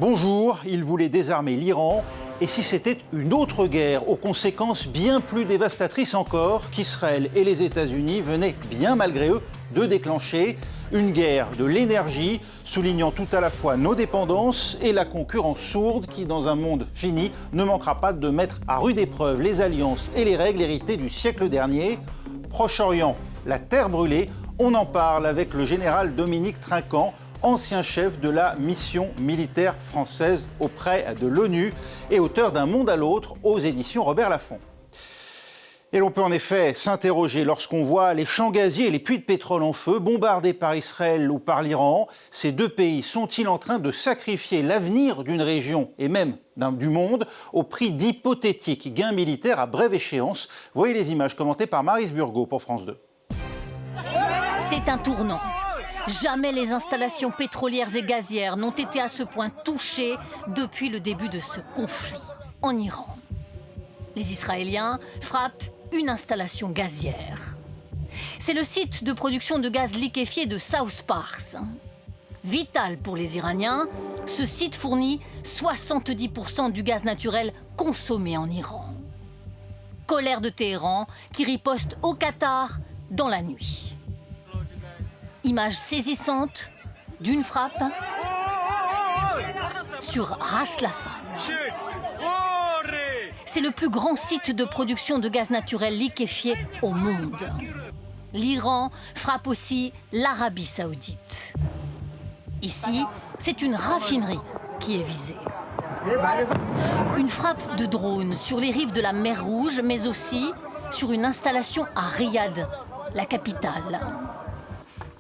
Bonjour, il voulait désarmer l'Iran. Et si c'était une autre guerre, aux conséquences bien plus dévastatrices encore, qu'Israël et les États-Unis venaient, bien malgré eux, de déclencher une guerre de l'énergie, soulignant tout à la fois nos dépendances et la concurrence sourde qui, dans un monde fini, ne manquera pas de mettre à rude épreuve les alliances et les règles héritées du siècle dernier. Proche-Orient, la terre brûlée, on en parle avec le général Dominique Trinquant, ancien chef de la mission militaire française auprès de l'ONU et auteur d'Un monde à l'autre aux éditions Robert Laffont. Et l'on peut en effet s'interroger lorsqu'on voit les champs gaziers et les puits de pétrole en feu bombardés par Israël ou par l'Iran. Ces deux pays sont-ils en train de sacrifier l'avenir d'une région et même du monde au prix d'hypothétiques gains militaires à brève échéance? Voyez les images commentées par Maryse Burgot pour France 2. C'est un tournant. Jamais les installations pétrolières et gazières n'ont été à ce point touchées depuis le début de ce conflit en Iran. Les Israéliens frappent une installation gazière. C'est le site de production de gaz liquéfié de South Pars. Vital pour les Iraniens, ce site fournit 70% du gaz naturel consommé en Iran. Colère de Téhéran qui riposte au Qatar dans la nuit. Image saisissante d'une frappe sur Ras Laffan. C'est le plus grand site de production de gaz naturel liquéfié au monde. L'Iran frappe aussi l'Arabie saoudite. Ici, c'est une raffinerie qui est visée. Une frappe de drone sur les rives de la mer Rouge, mais aussi sur une installation à Riyad, la capitale.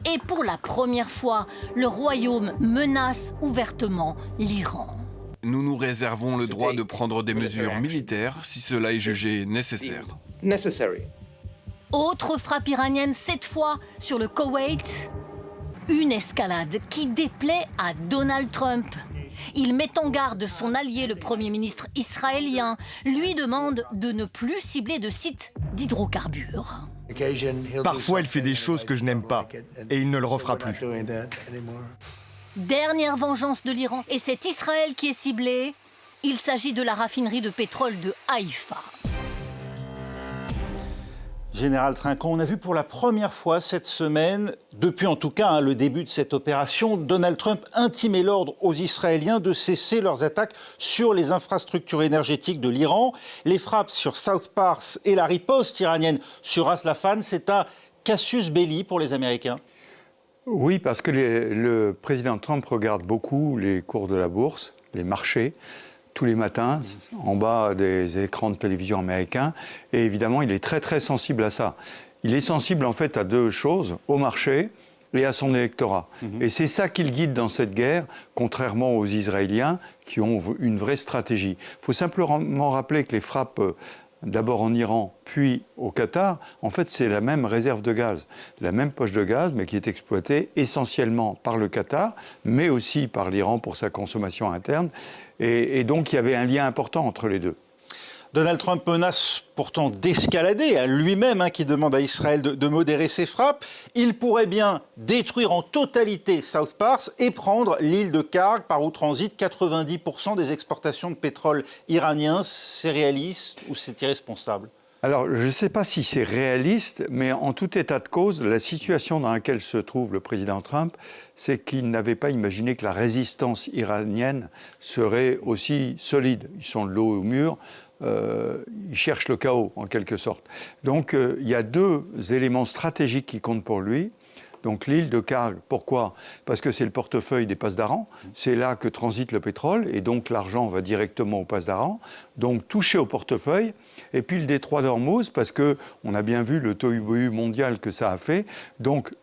Et pour la première fois, le royaume menace ouvertement l'Iran. Nous nous réservons le droit de prendre des mesures militaires si cela est jugé nécessaire. Autre frappe iranienne, cette fois sur le Koweït. Une escalade qui déplaît à Donald Trump. Il met en garde son allié, le Premier ministre israélien, lui demande de ne plus cibler de sites d'hydrocarbures. Parfois, il fait des choses que je n'aime pas, et il ne le refera plus. Dernière vengeance de l'Iran, et c'est Israël qui est ciblé. Il s'agit de la raffinerie de pétrole de Haïfa. Général Trinquant, on a vu pour la première fois cette semaine, depuis en tout cas le début de cette opération, Donald Trump intimer l'ordre aux Israéliens de cesser leurs attaques sur les infrastructures énergétiques de l'Iran. Les frappes sur South Pars et la riposte iranienne sur Ras Laffan, c'est un casus belli pour les Américains. Oui, parce que le président Trump regarde beaucoup les cours de la bourse, les marchés, tous les matins, en bas des écrans de télévision américains. Et évidemment, il est très, très sensible à ça. Il est sensible, en fait, à deux choses, au marché et à son électorat. Et c'est ça qu'il guide dans cette guerre, contrairement aux Israéliens, qui ont une vraie stratégie. Il faut simplement rappeler que les frappes, d'abord en Iran, puis au Qatar, en fait, c'est la même réserve de gaz, la même poche de gaz, mais qui est exploitée essentiellement par le Qatar, mais aussi par l'Iran pour sa consommation interne. Et donc, il y avait un lien important entre les deux. Donald Trump menace pourtant d'escalader à lui-même, qui demande à Israël de modérer ses frappes. Il pourrait bien détruire en totalité South Pars et prendre l'île de Karg, par où transitent 90% des exportations de pétrole iranien. C'est réaliste ou c'est irresponsable ? Alors, je ne sais pas si c'est réaliste, mais en tout état de cause, la situation dans laquelle se trouve le président Trump, c'est qu'il n'avait pas imaginé que la résistance iranienne serait aussi solide. Ils sont de l'eau au mur, ils cherchent le chaos, en quelque sorte. Donc, il y a deux éléments stratégiques qui comptent pour lui. Donc l'île de Karg, pourquoi ? Parce que c'est le portefeuille des passes d'Aran, c'est là que transite le pétrole, et donc l'argent va directement aux passes d'Aran, donc touché au portefeuille. Et puis le détroit d'Ormuz, parce qu'on a bien vu le tohu-bohu mondial que ça a fait. Donc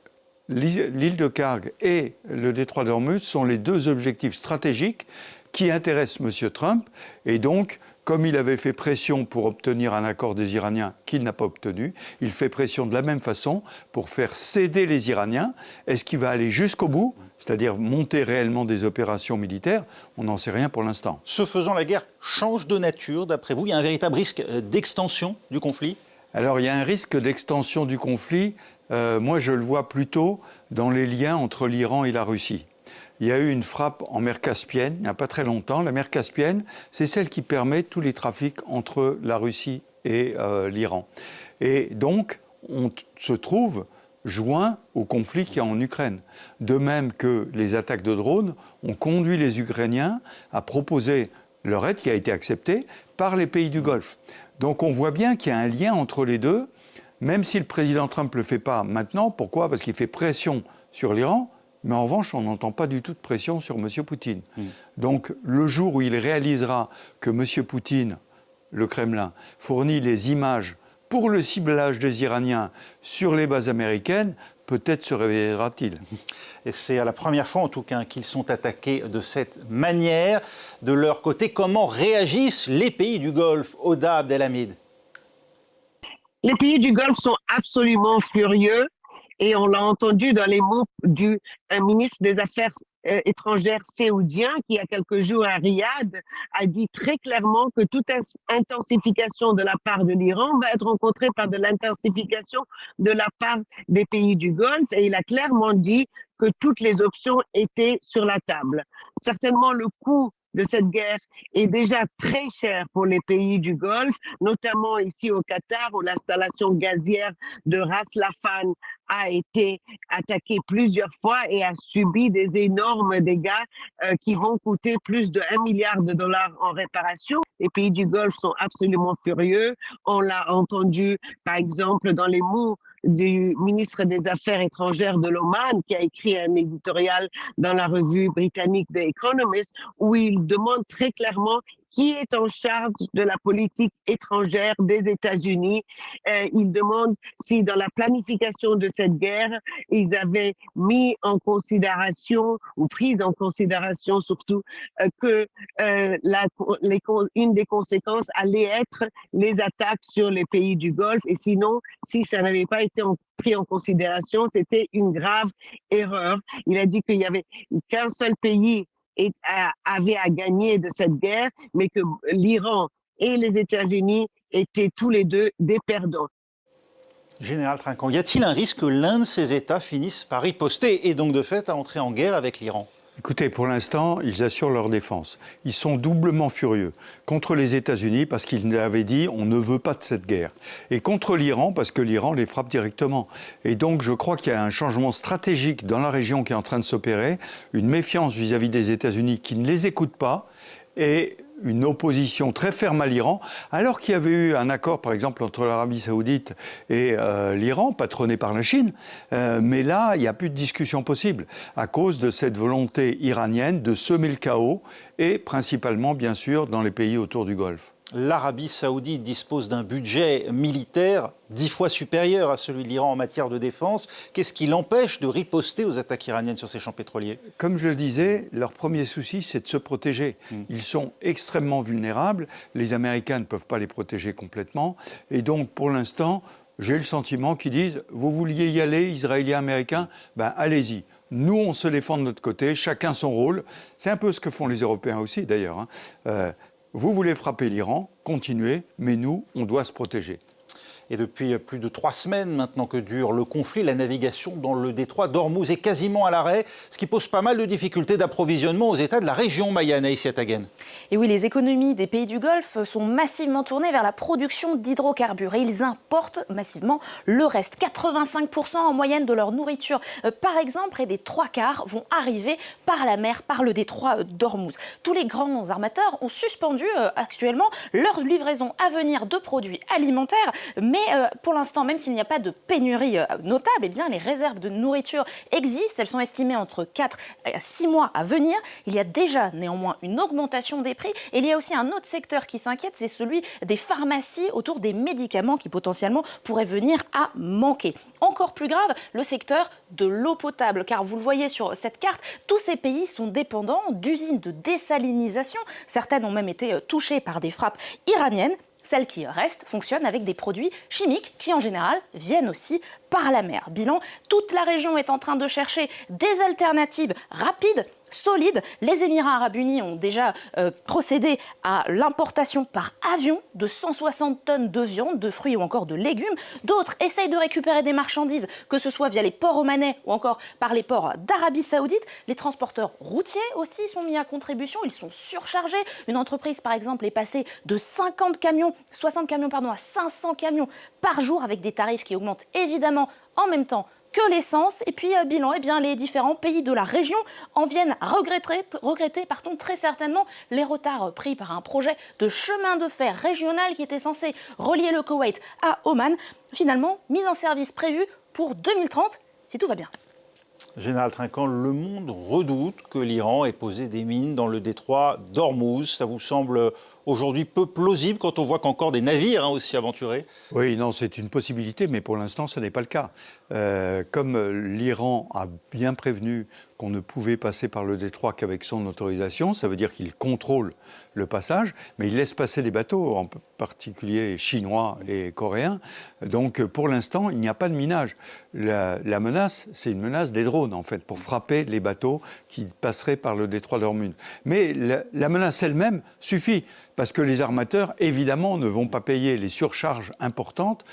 l'île de Karg et le détroit d'Ormuz sont les deux objectifs stratégiques qui intéressent M. Trump, et donc comme il avait fait pression pour obtenir un accord des Iraniens qu'il n'a pas obtenu, il fait pression de la même façon pour faire céder les Iraniens. Est-ce qu'il va aller jusqu'au bout, c'est-à-dire monter réellement des opérations militaires? On n'en sait rien pour l'instant. Ce faisant, la guerre change de nature, d'après vous? Il y a un véritable risque d'extension du conflit? Alors, il y a un risque d'extension du conflit. Moi, je le vois plutôt dans les liens entre l'Iran et la Russie. il y a eu une frappe en mer Caspienne, il n'y a pas très longtemps. La mer Caspienne, c'est celle qui permet tous les trafics entre la Russie et l'Iran. Et donc, on se trouve joint au conflit qu'il y a en Ukraine. De même que les attaques de drones ont conduit les Ukrainiens à proposer leur aide qui a été acceptée par les pays du Golfe. Donc on voit bien qu'il y a un lien entre les deux, même si le président Trump ne le fait pas maintenant. Pourquoi ? Parce qu'il fait pression sur l'Iran, mais en revanche, on n'entend pas du tout de pression sur M. Poutine. Donc le jour où il réalisera que M. Poutine, le Kremlin, fournit les images pour le ciblage des Iraniens sur les bases américaines, peut-être se réveillera-t-il. Et c'est la première fois en tout cas qu'ils sont attaqués de cette manière. De leur côté, comment réagissent les pays du Golfe? Oda Abdelhamid. Les pays du Golfe sont absolument furieux et on l'a entendu dans les mots du ministre des Affaires étrangères saoudien qui, il y a quelques jours à Riyad, a dit très clairement que toute intensification de la part de l'Iran va être rencontrée par de l'intensification de la part des pays du Golfe, et il a clairement dit que toutes les options étaient sur la table. Certainement, le coût de cette guerre est déjà très cher pour les pays du Golfe, notamment ici au Qatar, où l'installation gazière de Ras Laffan a été attaquée plusieurs fois et a subi des énormes dégâts qui vont coûter plus de 1 milliard de dollars en réparation. Les pays du Golfe sont absolument furieux. On l'a entendu, par exemple, dans les mots du ministre des Affaires étrangères de l'Oman, qui a écrit un éditorial dans la revue britannique The Economist, où il demande très clairement qui est en charge de la politique étrangère des États-Unis. Il demande si dans la planification de cette guerre, ils avaient mis en considération, ou pris en considération surtout, que une des conséquences allait être les attaques sur les pays du Golfe. Et sinon, si ça n'avait pas été pris en considération, c'était une grave erreur. Il a dit qu'il n'y avait qu'un seul pays avait à gagner de cette guerre, mais que l'Iran et les États-Unis étaient tous les deux des perdants. Général Trinquant, y a-t-il un risque que l'un de ces États finisse par riposter et donc de fait à entrer en guerre avec l'Iran ? Écoutez, pour l'instant, ils assurent leur défense. Ils sont doublement furieux. Contre les États-Unis, parce qu'ils avaient dit on ne veut pas de cette guerre. Et contre l'Iran, parce que l'Iran les frappe directement. Et donc, je crois qu'il y a un changement stratégique dans la région qui est en train de s'opérer, une méfiance vis-à-vis des États-Unis qui ne les écoutent pas, et une opposition très ferme à l'Iran, alors qu'il y avait eu un accord, par exemple, entre l'Arabie Saoudite et l'Iran, patronné par la Chine. Mais là, il n'y a plus de discussion possible, à cause de cette volonté iranienne de semer le chaos, et principalement, bien sûr, dans les pays autour du Golfe. L'Arabie Saoudite dispose d'un budget militaire 10 fois supérieur à celui de l'Iran en matière de défense. Qu'est-ce qui l'empêche de riposter aux attaques iraniennes sur ces champs pétroliers ? Comme je le disais, leur premier souci, c'est de se protéger. Ils sont extrêmement vulnérables. Les Américains ne peuvent pas les protéger complètement. Et donc, pour l'instant, j'ai le sentiment qu'ils disent « Vous vouliez y aller, Israéliens, Américains ? Ben, allez-y. Nous, on se défend de notre côté, chacun son rôle. » C'est un peu ce que font les Européens aussi, d'ailleurs. Vous voulez frapper l'Iran, continuez, mais nous, on doit se protéger. Et depuis plus de 3 semaines maintenant que dure le conflit, la navigation dans le détroit d'Ormuz est quasiment à l'arrêt, ce qui pose pas mal de difficultés d'approvisionnement aux États de la région Mayane, Aïssia Taghen. Et oui, les économies des pays du Golfe sont massivement tournées vers la production d'hydrocarbures et ils importent massivement le reste. 85% en moyenne de leur nourriture, par exemple, près des 3/4 vont arriver par la mer, par le détroit d'Ormuz. Tous les grands armateurs ont suspendu actuellement leur livraison à venir de produits alimentaires, mais pour l'instant, même s'il n'y a pas de pénurie notable, eh bien, les réserves de nourriture existent. Elles sont estimées entre 4 à 6 mois à venir. Il y a déjà néanmoins une augmentation des prix. Et il y a aussi un autre secteur qui s'inquiète, c'est celui des pharmacies autour des médicaments qui potentiellement pourraient venir à manquer. Encore plus grave, le secteur de l'eau potable. Car vous le voyez sur cette carte, tous ces pays sont dépendants d'usines de désalinisation. Certaines ont même été touchées par des frappes iraniennes. Celles qui restent fonctionnent avec des produits chimiques qui, en général, viennent aussi par la mer. Bilan, toute la région est en train de chercher des alternatives rapides solide. Les Émirats arabes unis ont déjà procédé à l'importation par avion de 160 tonnes de viande, de fruits ou encore de légumes. D'autres essayent de récupérer des marchandises, que ce soit via les ports omanais ou encore par les ports d'Arabie Saoudite. Les transporteurs routiers aussi sont mis à contribution, ils sont surchargés. Une entreprise par exemple est passée de 60 camions à 500 camions par jour avec des tarifs qui augmentent évidemment en même temps que l'essence. Et puis, bilan, les différents pays de la région en viennent à regretter très certainement les retards pris par un projet de chemin de fer régional qui était censé relier le Koweït à Oman. Finalement, mise en service prévue pour 2030, si tout va bien. Général Trinquant, le monde redoute que l'Iran ait posé des mines dans le détroit d'Ormuz. Ça vous semble aujourd'hui peu plausible quand on voit qu'encore des navires aussi aventurés? Oui, non, c'est une possibilité, mais pour l'instant, ce n'est pas le cas. Comme l'Iran a bien prévenu qu'on ne pouvait passer par le détroit qu'avec son autorisation, ça veut dire qu'il contrôle le passage, mais il laisse passer les bateaux, en particulier chinois et coréens. Donc, pour l'instant, il n'y a pas de minage. La menace, c'est une menace des drones, en fait, pour frapper les bateaux qui passeraient par le détroit d'Ormuz. Mais la menace elle-même suffit, parce que les armateurs, évidemment, ne vont pas payer les surcharges importantes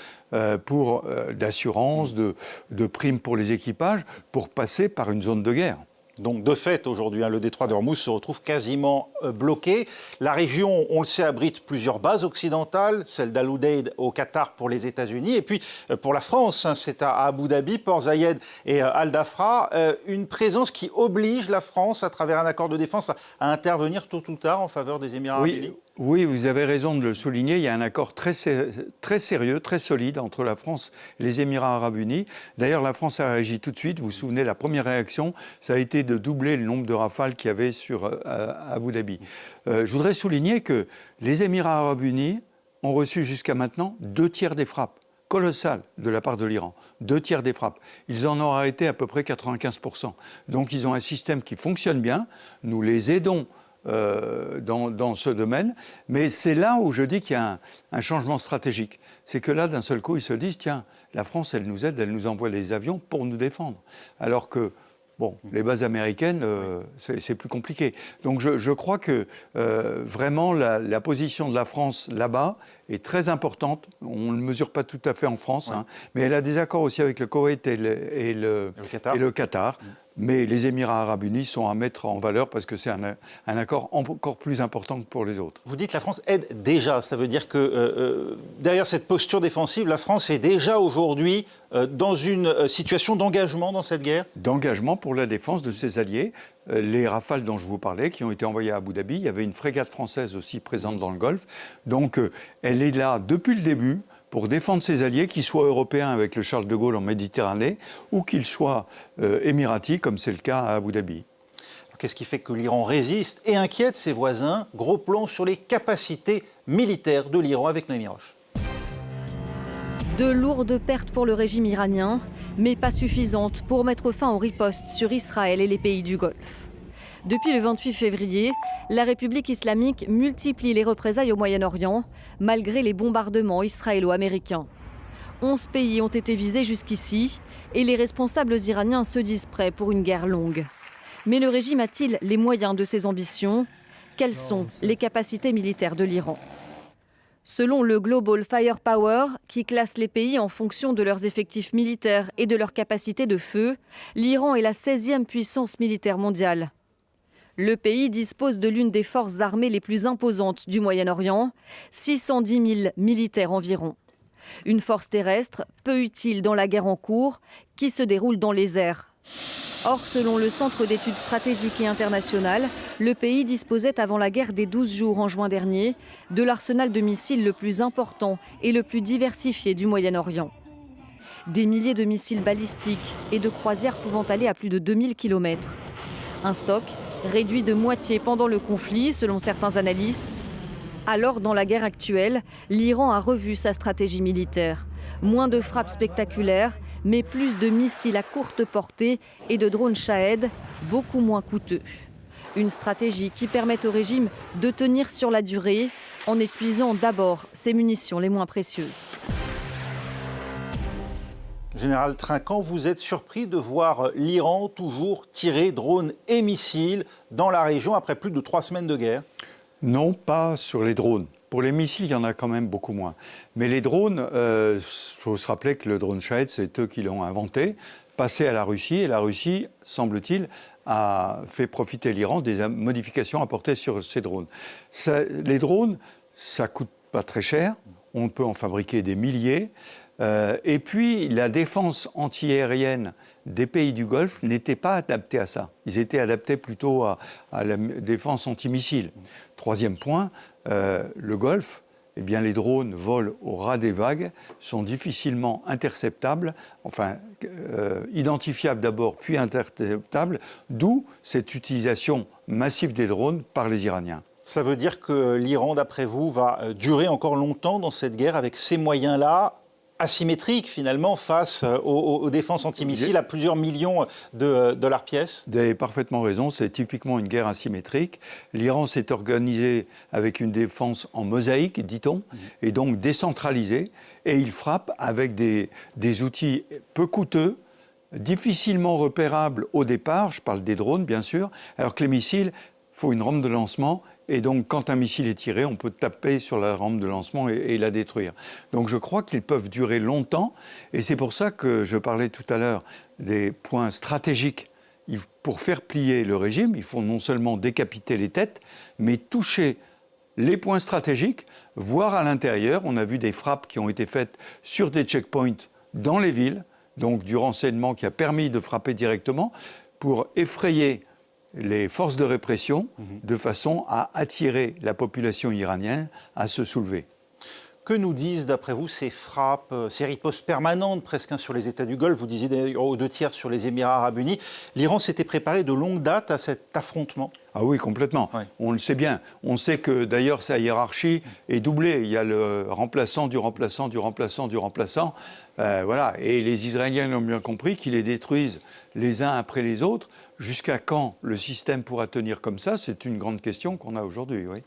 pour d'assurance, de primes pour les équipages, pour passer par une zone de guerre. Donc de fait, aujourd'hui, le détroit d'Ormuz se retrouve quasiment bloqué. La région, on le sait, abrite plusieurs bases occidentales, celle d'Al Udeid au Qatar pour les États-Unis, et puis pour la France, c'est à Abu Dhabi, Port Zayed et Al Dhafra, une présence qui oblige la France, à travers un accord de défense, à intervenir tôt ou tard en faveur des Émirats arabes unis. Oui, vous avez raison de le souligner. Il y a un accord très sérieux, très solide entre la France et les Émirats arabes unis. D'ailleurs, la France a réagi tout de suite. Vous vous souvenez, la première réaction, ça a été de doubler le nombre de rafales qu'il y avait sur Abu Dhabi. Je voudrais souligner que les Émirats arabes unis ont reçu jusqu'à maintenant 2/3 des frappes. Colossal de la part de l'Iran, 2/3 des frappes. Ils en ont arrêté à peu près 95%. Donc ils ont un système qui fonctionne bien. Nous les aidons dans ce domaine. Mais c'est là où je dis qu'il y a un changement stratégique. C'est que là, d'un seul coup, ils se disent, tiens, la France, elle nous aide, elle nous envoie des avions pour nous défendre. Alors que, bon, les bases américaines, c'est plus compliqué. Donc je crois que vraiment la position de la France là-bas est très importante. On ne le mesure pas tout à fait en France, mais elle a des accords aussi avec le Koweït et le Qatar. Mais les Émirats arabes unis sont à mettre en valeur parce que c'est un accord encore plus important que pour les autres. Vous dites que la France aide déjà. Ça veut dire que derrière cette posture défensive, la France est déjà aujourd'hui dans une situation d'engagement dans cette guerre? D'engagement pour la défense de ses alliés. Les Rafales dont je vous parlais, qui ont été envoyées à Abu Dhabi, il y avait une frégate française aussi présente dans le Golfe. Donc elle est là depuis le début pour défendre ses alliés, qu'ils soient européens avec le Charles de Gaulle en Méditerranée, ou qu'ils soient émiratis, comme c'est le cas à Abu Dhabi. Qu'est-ce qui fait que l'Iran résiste et inquiète ses voisins? Gros plan sur les capacités militaires de l'Iran avec Noémie Roche. De lourdes pertes pour le régime iranien, mais pas suffisantes pour mettre fin aux ripostes sur Israël et les pays du Golfe. Depuis le 28 février, la République islamique multiplie les représailles au Moyen-Orient, malgré les bombardements israélo-américains. 11 pays ont été visés jusqu'ici, et les responsables iraniens se disent prêts pour une guerre longue. Mais le régime a-t-il les moyens de ses ambitions? Quelles sont les capacités militaires de l'Iran? Selon le Global Firepower, qui classe les pays en fonction de leurs effectifs militaires et de leur capacité de feu, l'Iran est la 16e puissance militaire mondiale. Le pays dispose de l'une des forces armées les plus imposantes du Moyen-Orient, 610 000 militaires environ. Une force terrestre peu utile dans la guerre en cours, qui se déroule dans les airs. Or, selon le Centre d'études stratégiques et internationales, le pays disposait avant la guerre des 12 jours en juin dernier de l'arsenal de missiles le plus important et le plus diversifié du Moyen-Orient. Des milliers de missiles balistiques et de croisières pouvant aller à plus de 2000 km. Un stock réduit de moitié pendant le conflit, selon certains analystes. Alors, dans la guerre actuelle, l'Iran a revu sa stratégie militaire. Moins de frappes spectaculaires, mais plus de missiles à courte portée et de drones Shahed, beaucoup moins coûteux. Une stratégie qui permet au régime de tenir sur la durée, en épuisant d'abord ses munitions les moins précieuses. Général Trinquant, vous êtes surpris de voir l'Iran toujours tirer drones et missiles dans la région après plus de 3 semaines de guerre? Non, pas sur les drones. Pour les missiles, il y en a quand même beaucoup moins. Mais les drones, il faut se rappeler que le drone Shahed, c'est eux qui l'ont inventé, passé à la Russie, et la Russie, semble-t-il, a fait profiter l'Iran des modifications apportées sur ces drones. Les drones, ça ne coûte pas très cher, on peut en fabriquer des milliers, et puis la défense antiaérienne des pays du Golfe n'était pas adaptée à ça. Ils étaient adaptés plutôt à la défense antimissile. Troisième point, le Golfe, eh bien, les drones volent au ras des vagues, sont difficilement interceptables, identifiables d'abord, puis interceptables, d'où cette utilisation massive des drones par les Iraniens. Ça veut dire que l'Iran, d'après vous, va durer encore longtemps dans cette guerre avec ces moyens-là, asymétriques finalement, face aux défenses antimissiles à plusieurs millions de dollars pièce? Vous avez parfaitement raison, c'est typiquement une guerre asymétrique. L'Iran s'est organisé avec une défense en mosaïque, dit-on, et donc décentralisée, et il frappe avec des outils peu coûteux, difficilement repérables au départ, je parle des drones bien sûr, alors que les missiles, il faut une rampe de lancement. Et donc, quand un missile est tiré, on peut taper sur la rampe de lancement et la détruire. Donc, je crois qu'ils peuvent durer longtemps. Et c'est pour ça que je parlais tout à l'heure des points stratégiques. Pour faire plier le régime, il faut non seulement décapiter les têtes, mais toucher les points stratégiques, voire à l'intérieur. On a vu des frappes qui ont été faites sur des checkpoints dans les villes, donc du renseignement qui a permis de frapper directement pour effrayer les forces de répression de façon à attirer la population iranienne à se soulever. Que nous disent, d'après vous, ces frappes, ces ripostes permanentes presque sur les États du Golfe? Vous disiez d'ailleurs aux 2 tiers sur les Émirats arabes unis. L'Iran s'était préparé de longue date à cet affrontement? Ah oui, complètement. Ouais. On le sait bien. On sait que d'ailleurs sa hiérarchie est doublée. Il y a le remplaçant du remplaçant du remplaçant du remplaçant. Voilà. Et les Israéliens ont bien compris qu'ils les détruisent les uns après les autres. Jusqu'à quand le système pourra tenir comme ça? C'est une grande question qu'on a aujourd'hui, oui.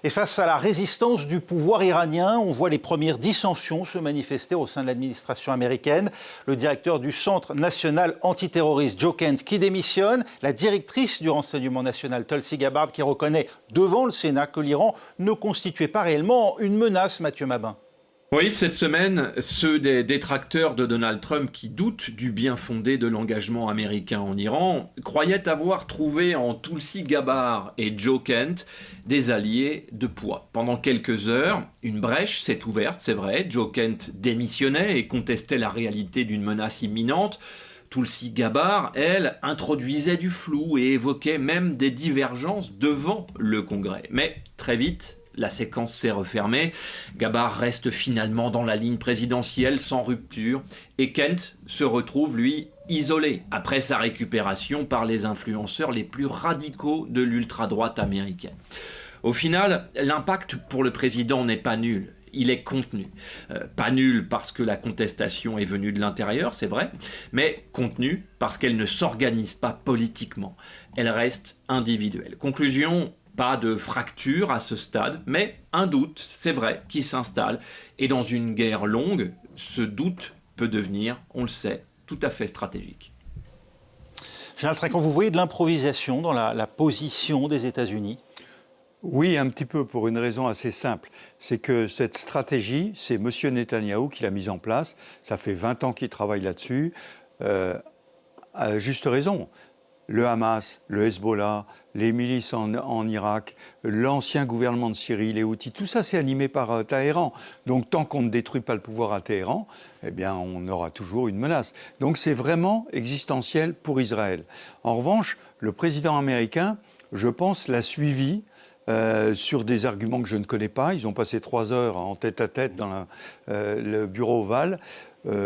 Et face à la résistance du pouvoir iranien, on voit les premières dissensions se manifester au sein de l'administration américaine. Le directeur du Centre national antiterroriste, Joe Kent, qui démissionne. La directrice du renseignement national, Tulsi Gabbard, qui reconnaît devant le Sénat que l'Iran ne constituait pas réellement une menace, Mathieu Mabin. Oui, cette semaine, ceux des détracteurs de Donald Trump qui doutent du bien fondé de l'engagement américain en Iran croyaient avoir trouvé en Tulsi Gabbard et Joe Kent des alliés de poids. Pendant quelques heures, une brèche s'est ouverte, c'est vrai. Joe Kent démissionnait et contestait la réalité d'une menace imminente. Tulsi Gabbard, elle, introduisait du flou et évoquait même des divergences devant le Congrès. Mais très vite, la séquence s'est refermée. Gabbard reste finalement dans la ligne présidentielle sans rupture. Et Kent se retrouve, lui, isolé après sa récupération par les influenceurs les plus radicaux de l'ultra-droite américaine. Au final, l'impact pour le président n'est pas nul. Il est contenu. Pas nul parce que la contestation est venue de l'intérieur, c'est vrai, mais contenu parce qu'elle ne s'organise pas politiquement. Elle reste individuelle. Conclusion, pas de fracture à ce stade, mais un doute, c'est vrai, qui s'installe. Et dans une guerre longue, ce doute peut devenir, on le sait, tout à fait stratégique. Général Trinquant, vous voyez de l'improvisation dans la position des États-Unis? Oui, un petit peu, pour une raison assez simple. C'est que cette stratégie, c'est M. Netanyahou qui l'a mise en place. Ça fait 20 ans qu'il travaille là-dessus. À juste raison. Le Hamas, le Hezbollah, les milices en Irak, l'ancien gouvernement de Syrie, les Houthis, tout ça c'est animé par Téhéran. Donc tant qu'on ne détruit pas le pouvoir à Téhéran, eh bien on aura toujours une menace. Donc c'est vraiment existentiel pour Israël. En revanche, le président américain, je pense, l'a suivi sur des arguments que je ne connais pas. Ils ont passé 3 heures en tête-à-tête dans le bureau ovale.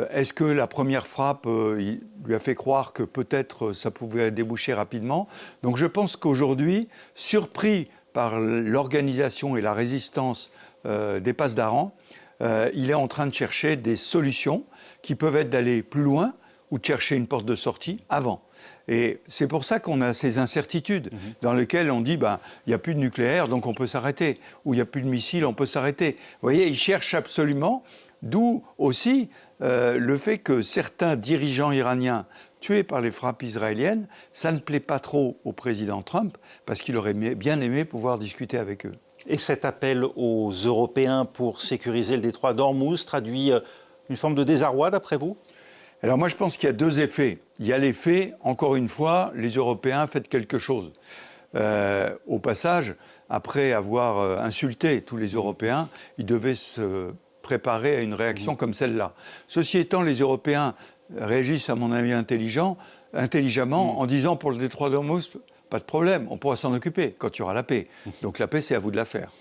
Est-ce que la première frappe il lui a fait croire que peut-être ça pouvait déboucher rapidement? Donc je pense qu'aujourd'hui, surpris par l'organisation et la résistance des passes d'Aran, il est en train de chercher des solutions qui peuvent être d'aller plus loin ou de chercher une porte de sortie avant. Et c'est pour ça qu'on a ces incertitudes dans lesquelles on dit il n'y a plus de nucléaire, donc on peut s'arrêter. Ou il n'y a plus de missiles, on peut s'arrêter. Vous voyez, ils cherchent absolument, d'où aussi le fait que certains dirigeants iraniens tués par les frappes israéliennes, ça ne plaît pas trop au président Trump, parce qu'il aurait bien aimé pouvoir discuter avec eux. Et cet appel aux Européens pour sécuriser le détroit d'Ormuz traduit une forme de désarroi, d'après vous ? Alors moi, je pense qu'il y a deux effets. Il y a l'effet, encore une fois, les Européens, faites quelque chose. Au passage, après avoir insulté tous les Européens, ils devaient se préparer à une réaction comme celle-là. Ceci étant, les Européens réagissent, à mon avis, intelligemment en disant pour le détroit d'Ormuz, pas de problème, on pourra s'en occuper quand il y aura la paix. Donc la paix, c'est à vous de la faire.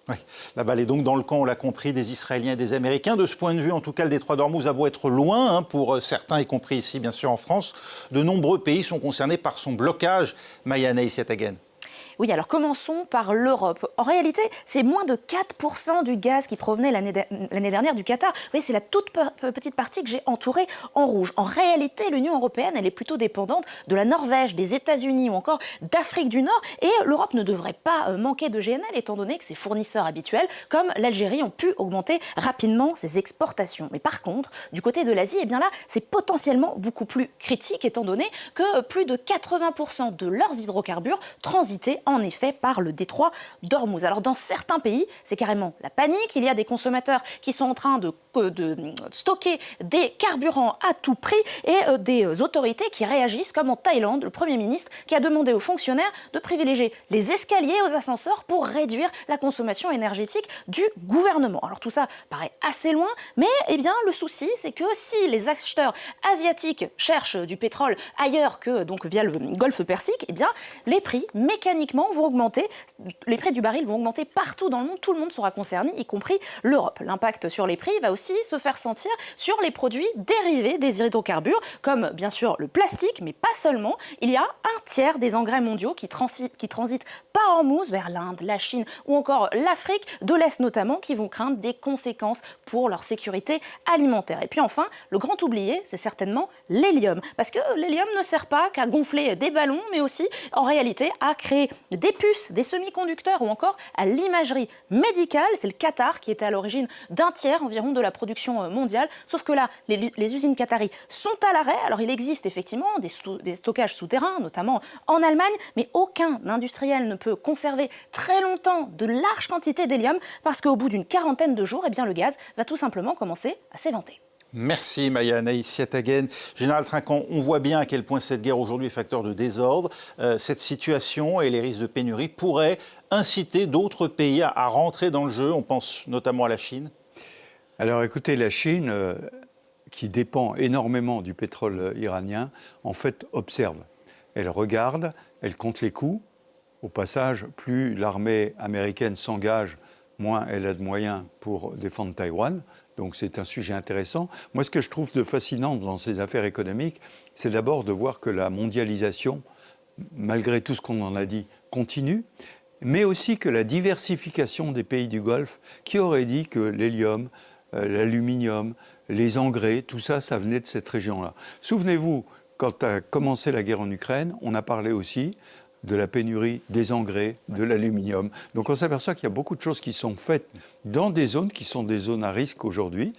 Oui. La balle est donc dans le camp, on l'a compris, des Israéliens et des Américains. De ce point de vue, en tout cas, le détroit d'Ormuz a beau être loin pour certains, y compris ici, bien sûr, en France. De nombreux pays sont concernés par son blocage. Maya Neill-Yatagan. Oui, alors commençons par l'Europe. En réalité, c'est moins de 4% du gaz qui provenait l'année dernière du Qatar. Vous voyez, c'est la toute petite partie que j'ai entourée en rouge. En réalité, l'Union européenne, elle est plutôt dépendante de la Norvège, des États-Unis ou encore d'Afrique du Nord. Et l'Europe ne devrait pas manquer de GNL, étant donné que ses fournisseurs habituels, comme l'Algérie, ont pu augmenter rapidement ses exportations. Mais par contre, du côté de l'Asie, eh bien là, c'est potentiellement beaucoup plus critique, étant donné que plus de 80% de leurs hydrocarbures transitaient en effet par le détroit d'Ormuz. Alors dans certains pays, c'est carrément la panique. Il y a des consommateurs qui sont en train de stocker des carburants à tout prix et des autorités qui réagissent, comme en Thaïlande, le Premier ministre qui a demandé aux fonctionnaires de privilégier les escaliers aux ascenseurs pour réduire la consommation énergétique du gouvernement. Alors tout ça paraît assez loin, mais eh bien, le souci, c'est que si les acheteurs asiatiques cherchent du pétrole ailleurs que donc via le Golfe Persique, eh bien, les prix mécaniquement vont augmenter, les prix du baril vont augmenter partout dans le monde, tout le monde sera concerné, y compris l'Europe. L'impact sur les prix va aussi se faire sentir sur les produits dérivés des hydrocarbures, comme bien sûr le plastique, mais pas seulement. Il y a un tiers des engrais mondiaux qui transitent par Ormuz vers l'Inde, la Chine ou encore l'Afrique de l'Est notamment, qui vont craindre des conséquences pour leur sécurité alimentaire. Et puis enfin, le grand oublié, c'est certainement l'hélium, parce que l'hélium ne sert pas qu'à gonfler des ballons, mais aussi en réalité à créer des puces, des semi-conducteurs ou encore à l'imagerie médicale. C'est le Qatar qui était à l'origine d'un tiers environ de la production mondiale. Sauf que là, les usines qataries sont à l'arrêt. Alors il existe effectivement des stockages souterrains, notamment en Allemagne, mais aucun industriel ne peut conserver très longtemps de larges quantités d'hélium parce qu'au bout d'une quarantaine de jours, eh bien, le gaz va tout simplement commencer à s'éventer. Merci Maya Neill-Yatagan. Général Trinquant, on voit bien à quel point cette guerre aujourd'hui est facteur de désordre. Cette situation et les risques de pénurie pourraient inciter d'autres pays à rentrer dans le jeu. On pense notamment à la Chine. Alors écoutez, la Chine, qui dépend énormément du pétrole iranien, en fait observe. Elle regarde, elle compte les coûts. Au passage, plus l'armée américaine s'engage, moins elle a de moyens pour défendre Taïwan. Donc c'est un sujet intéressant. Moi, ce que je trouve de fascinant dans ces affaires économiques, c'est d'abord de voir que la mondialisation, malgré tout ce qu'on en a dit, continue, mais aussi que la diversification des pays du Golfe, qui aurait dit que l'hélium, l'aluminium, les engrais, tout ça, ça venait de cette région-là. Souvenez-vous, quand a commencé la guerre en Ukraine, on a parlé aussi de la pénurie des engrais, de l'aluminium. Donc on s'aperçoit qu'il y a beaucoup de choses qui sont faites dans des zones qui sont des zones à risque aujourd'hui,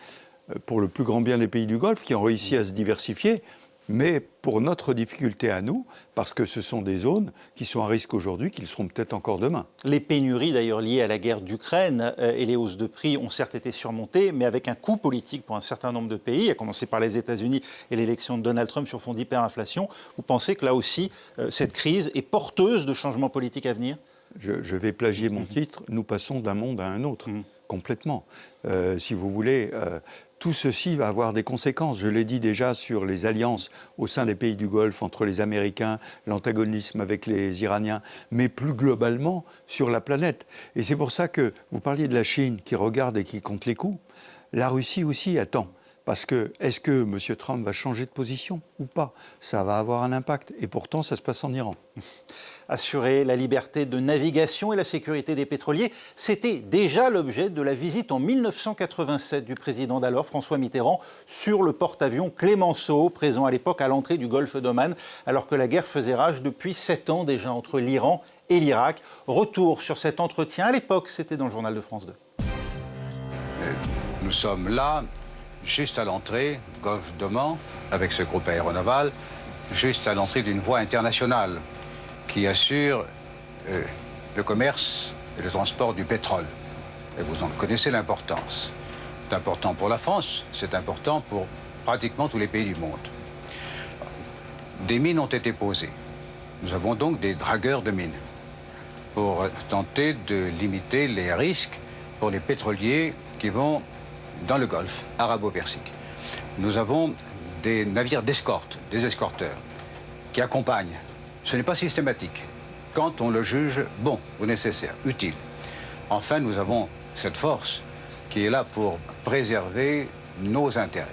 pour le plus grand bien des pays du Golfe, qui ont réussi à se diversifier, mais pour notre difficulté à nous, parce que ce sont des zones qui sont à risque aujourd'hui, qui le seront peut-être encore demain. Les pénuries d'ailleurs liées à la guerre d'Ukraine et les hausses de prix ont certes été surmontées, mais avec un coût politique pour un certain nombre de pays, à commencer par les États-Unis et l'élection de Donald Trump sur fond d'hyperinflation. Vous pensez que là aussi, cette crise est porteuse de changements politiques à venir ? Je vais plagier mon titre, nous passons d'un monde à un autre, complètement. Si vous voulez, tout ceci va avoir des conséquences. Je l'ai dit déjà sur les alliances au sein des pays du Golfe entre les Américains, l'antagonisme avec les Iraniens, mais plus globalement sur la planète. Et c'est pour ça que vous parliez de la Chine qui regarde et qui compte les coûts. La Russie aussi attend. Parce que, est-ce que M. Trump va changer de position ou pas ? Ça va avoir un impact. Et pourtant, ça se passe en Iran. Assurer la liberté de navigation et la sécurité des pétroliers, c'était déjà l'objet de la visite en 1987 du président d'alors, François Mitterrand, sur le porte-avions Clemenceau, présent à l'époque à l'entrée du golfe d'Oman, alors que la guerre faisait rage depuis 7 ans déjà entre l'Iran et l'Irak. Retour sur cet entretien, à l'époque, c'était dans le journal de France 2. Nous sommes là juste à l'entrée, golfe d'Oman, avec ce groupe aéronaval, juste à l'entrée d'une voie internationale qui assure le commerce et le transport du pétrole. Et vous en connaissez l'importance. C'est important pour la France, c'est important pour pratiquement tous les pays du monde. Des mines ont été posées. Nous avons donc des dragueurs de mines pour tenter de limiter les risques pour les pétroliers qui vont dans le golfe arabo-persique. Nous avons des navires d'escorte, des escorteurs, qui accompagnent. Ce n'est pas systématique, quand on le juge bon ou nécessaire, utile. Enfin, nous avons cette force qui est là pour préserver nos intérêts.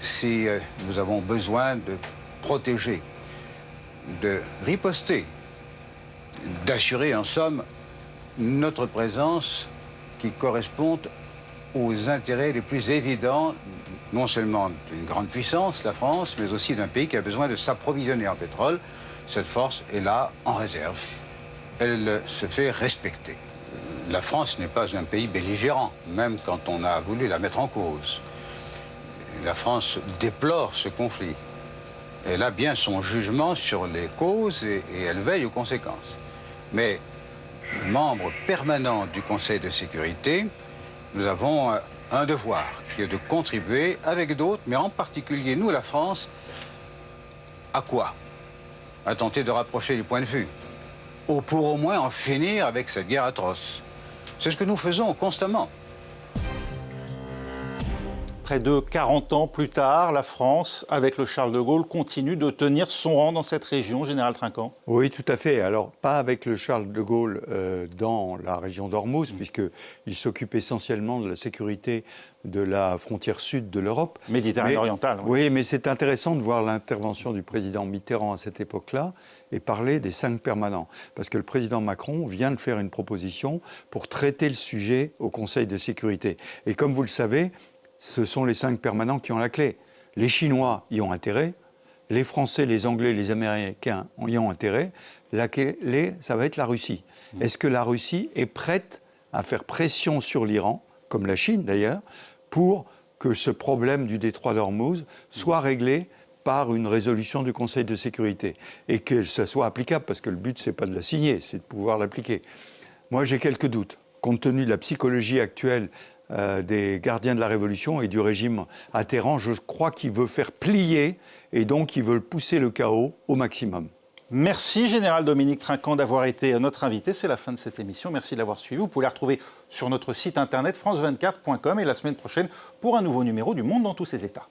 Si nous avons besoin de protéger, de riposter, d'assurer en somme notre présence qui corresponde aux intérêts les plus évidents, non seulement d'une grande puissance, la France, mais aussi d'un pays qui a besoin de s'approvisionner en pétrole. Cette force est là en réserve. Elle se fait respecter. La France n'est pas un pays belligérant, même quand on a voulu la mettre en cause. La France déplore ce conflit. Elle a bien son jugement sur les causes et elle veille aux conséquences. Mais, membre permanent du Conseil de sécurité, nous avons un devoir qui est de contribuer avec d'autres, mais en particulier nous, la France, à quoi? À tenter de rapprocher du point de vue, ou pour au moins en finir avec cette guerre atroce. C'est ce que nous faisons constamment. Près de 40 ans plus tard, la France, avec le Charles de Gaulle, continue de tenir son rang dans cette région, Général Trinquant. Oui, tout à fait. Alors, pas avec le Charles de Gaulle dans la région d'Ormuz, puisqu'il s'occupe essentiellement de la sécurité de la frontière sud de l'Europe. Méditerranée orientale. Oui, mais c'est intéressant de voir l'intervention du président Mitterrand à cette époque-là et parler des 5 permanents. Parce que le président Macron vient de faire une proposition pour traiter le sujet au Conseil de sécurité. Et comme vous le savez, ce sont les 5 permanents qui ont la clé. Les Chinois y ont intérêt, les Français, les Anglais, les Américains y ont intérêt. La clé, ça va être la Russie. Est-ce que la Russie est prête à faire pression sur l'Iran, comme la Chine d'ailleurs, pour que ce problème du détroit d'Ormuz soit réglé par une résolution du Conseil de sécurité et que ça soit applicable, parce que le but, c'est pas de la signer, c'est de pouvoir l'appliquer. Moi, j'ai quelques doutes. Compte tenu de la psychologie actuelle des gardiens de la Révolution et du régime à Téhéran, je crois qu'il veut faire plier et donc il veut pousser le chaos au maximum. Merci Général Dominique Trinquant d'avoir été notre invité. C'est la fin de cette émission. Merci de l'avoir suivi. Vous pouvez la retrouver sur notre site internet france24.com et la semaine prochaine pour un nouveau numéro du Monde dans tous ses états.